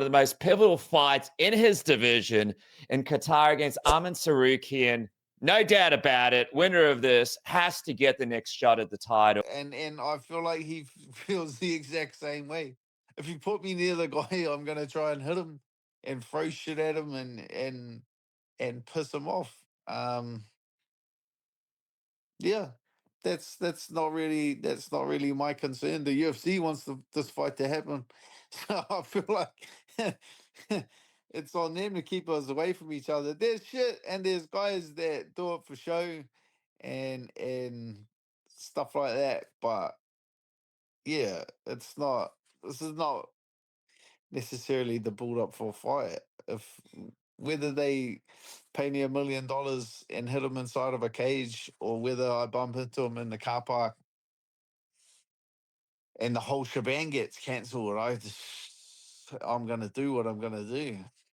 of the most pivotal fights in his division in Qatar against Arman Sarukian. No doubt about it. Winner of this has to get the next shot at the title. And I feel like he feels the exact same way. If you put me near the guy, I'm gonna try and hit him and throw shit at him and piss him off. Yeah, that's not really my concern. The UFC wants this fight to happen, so I feel like it's on them to keep us away from each other. There's shit, and there's guys that do it for show and stuff like that. But yeah, it's not. This is not necessarily the build up for a fight. If whether they pay me $1 million and hit him inside of a cage, or whether I bump into him in the car park and the whole shebang gets cancelled, I'm gonna do what I'm gonna do.